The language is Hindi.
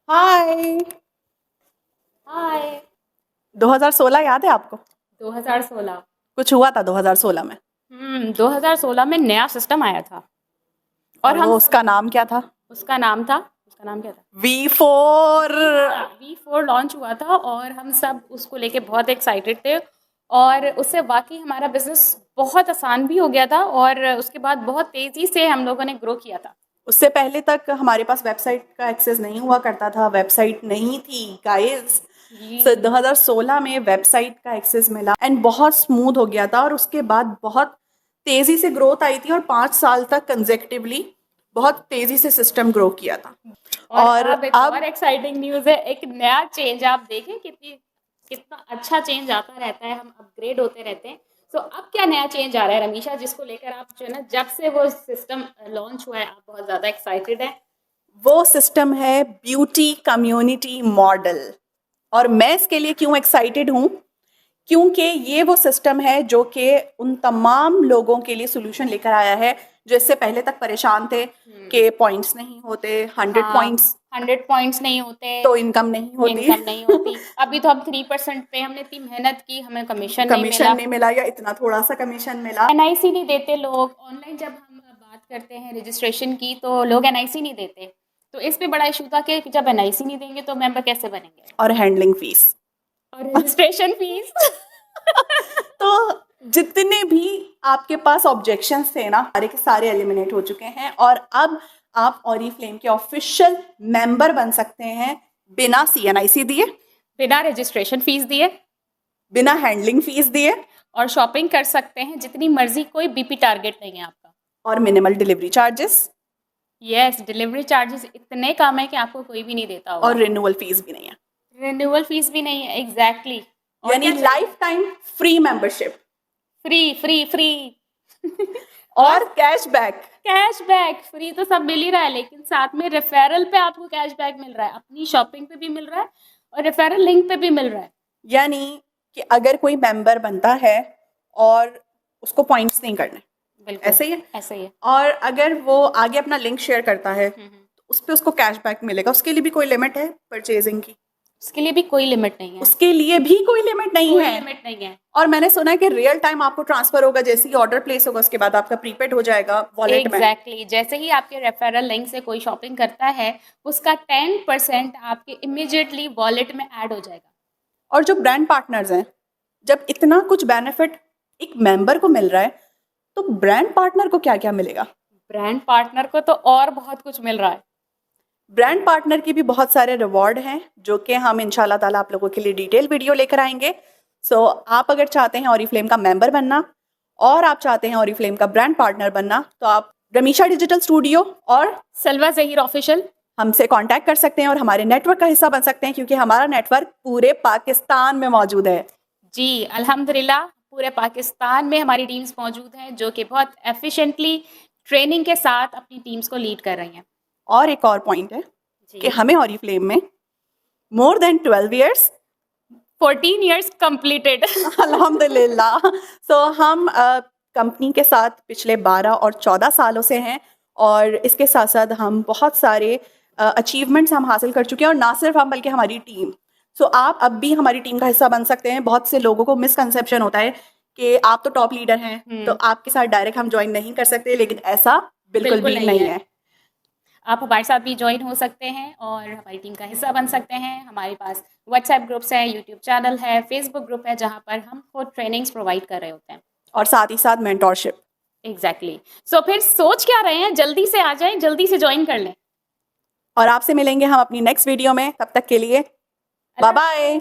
हाय। हाय। 2016 याद है आपको? 2016। कुछ हुआ था 2016 में 2016 में नया सिस्टम आया था और और हम वो सब उसका नाम क्या था? उसका नाम क्या था? V4। V4 लॉन्च हुआ था और हम सब उसको लेके बहुत एक्साइटेड थे और उससे वाकई हमारा बिजनेस बहुत आसान भी हो गया था और उसके बाद बहुत तेज़ी से हम लोगों ने ग्रो किया था। उससे पहले तक हमारे पास वेबसाइट का एक्सेस नहीं हुआ करता था, वेबसाइट नहीं थी गाइस। जी 2016 में वेबसाइट का एक्सेस मिला एंड बहुत स्मूथ हो गया था और उसके बाद बहुत तेजी से ग्रोथ आई थी और 5 साल तक कंजेक्टिवली बहुत तेजी से सिस्टम ग्रो किया था। और और अब एक और एक्साइटिंग न्यूज़ है, एक नया चेंज। आप देखें कितना अच्छा चेंज आता रहता है, हम अपग्रेड होते रहते हैं। तो अब क्या नया चेंज आ रहा है रमीशा, जिसको लेकर आप जो है ना, जब से वो सिस्टम लॉन्च हुआ है आप बहुत ज़्यादा एक्साइटेड हैं? वो सिस्टम है ब्यूटी कम्युनिटी मॉडल। और मैं इसके लिए क्यों एक्साइटेड हूँ? क्योंकि ये वो सिस्टम है जो कि उन तमाम लोगों के लिए सोल्यूशन लेकर आया है जो इससे पहले तक परेशान थे कि पॉइंट्स नहीं होते, 100 हाँ, पॉइंट्स 100 पॉइंट्स नहीं होते, तो इनकम नहीं होती, इनकम नहीं होती। अभी तो हम 3% पे, हमने इतनी मेहनत की, हमें कमीशन नहीं कमीशन मिला। नहीं मिला या इतना थोड़ा सा कमीशन मिला। एनआईसी नहीं देते लोग। ऑनलाइन जब हम बात करते हैं रजिस्ट्रेशन की तो लोग एनआईसी नहीं देते। तो इस पे बड़ा इशू था कि जब एनआईसी नहीं देंगे तो मेंबर कैसे बनेंगे, और हैंडलिंग फीस। और रजिस्ट्रेशन फीस। तो जितने भी आपके पास ऑब्जेक्शंस थे ना, सारे के सारे एलिमिनेट हो चुके हैं और अब आप ऑरिफ्लेम के ऑफिशियल मेंबर बन सकते हैं बिना सीएनआईसी दिए, बिना रजिस्ट्रेशन फीस दिए, बिना हैंडलिंग फीस दिए और शॉपिंग कर सकते हैं जितनी मर्जी। कोई बीपी टारगेट नहीं है आपका। और minimal delivery charges yes, delivery charges इतने कम है कि आपको कोई भी नहीं देता और होगा। रिन्यूअल फीस भी नहीं है, रिन्यूअल फीस भी नहीं है। एग्जैक्टली और यानी क्या चाहिए? Life time free membership free free free. और कैशबैक। कैशबैक फ्री तो सब मिल ही रहा है, लेकिन साथ में रेफरल पे आपको कैशबैक मिल रहा है, अपनी शॉपिंग पे भी मिल रहा है और रेफरल लिंक पे भी मिल रहा है। यानी कि अगर कोई मेंबर बनता है और उसको पॉइंट्स नहीं करने, बिल्कुल ऐसे ही है, ऐसे ही है। और अगर वो आगे अपना लिंक शेयर करता है तो उस पर उसको कैशबैक मिलेगा। उसके लिए भी कोई लिमिट है परचेजिंग की? उसके लिए भी कोई लिमिट नहीं है। उसके लिए भी कोई लिमिट नहीं कोई है। लिमिट नहीं है। और मैंने सुना है कि रियल टाइम आपको ट्रांसफर होगा, जैसे ही ऑर्डर प्लेस होगा उसके बाद आपका प्रीपेड हो जाएगा वॉलेट में। एग्जैक्टली जैसे ही आपके रेफरल लिंक से कोई शॉपिंग करता है, उसका 10% आपके इमीडिएटली वॉलेट में ऐड हो जाएगा। और जो ब्रांड पार्टनर्स हैं, जब इतना कुछ बेनिफिट एक मेंबर को मिल रहा है तो ब्रांड पार्टनर को क्या क्या मिलेगा? ब्रांड पार्टनर को तो और बहुत कुछ मिल रहा है। ब्रांड पार्टनर की भी बहुत सारे रिवॉर्ड हैं जो कि हम इंशाल्लाह ताला आप लोगों के लिए डिटेल वीडियो लेकर आएंगे। सो आप अगर चाहते हैं ऑरिफ्लेम का मेंबर बनना और आप चाहते हैं ऑरिफ्लेम का ब्रांड पार्टनर बनना, तो आप रमीशा डिजिटल स्टूडियो और सलवा ज़हीर ऑफिशियल हमसे कांटेक्ट कर सकते हैं और हमारे नेटवर्क का हिस्सा बन सकते हैं, क्योंकि हमारा नेटवर्क पूरे पाकिस्तान में मौजूद है। जी अल्हम्दुलिल्लाह, पूरे पाकिस्तान में हमारी टीम्स मौजूद हैं जो कि बहुत एफिशिएंटली ट्रेनिंग के साथ अपनी टीम्स को लीड कर रही हैं। और एक और पॉइंट है कि जी हमें ऑरिफ्लेम में more than 12 years 14 years completed. अल्हम्दुलिल्लाह। सो हम कंपनी के साथ पिछले 12 और 14 सालों से हैं और इसके साथ साथ हम बहुत सारे अचीवमेंट्स हम हासिल कर चुके हैं, और ना सिर्फ हम बल्कि हमारी टीम। सो आप अब भी हमारी टीम का हिस्सा बन सकते हैं। बहुत से लोगों को मिसकंसेप्शन होता है कि आप तो टॉप लीडर हैं तो आपके साथ डायरेक्ट हम ज्वाइन नहीं कर सकते, लेकिन ऐसा बिल्कुल भी नहीं है। आप हमारे साथ भी ज्वाइन हो सकते हैं और हमारी टीम का हिस्सा बन सकते हैं। हमारे पास व्हाट्सएप ग्रुप्स है, यूट्यूब चैनल है, फेसबुक ग्रुप है, जहाँ पर हम खुद ट्रेनिंग्स प्रोवाइड कर रहे होते हैं। और साथ ही साथ मेंटोरशिप। एग्जैक्टली सो फिर सोच क्या रहे हैं, जल्दी से आ जाएं, जल्दी से ज्वाइन कर लें। और आपसे मिलेंगे हम अपनी नेक्स्ट वीडियो में। तब तक के लिए बाय बाय।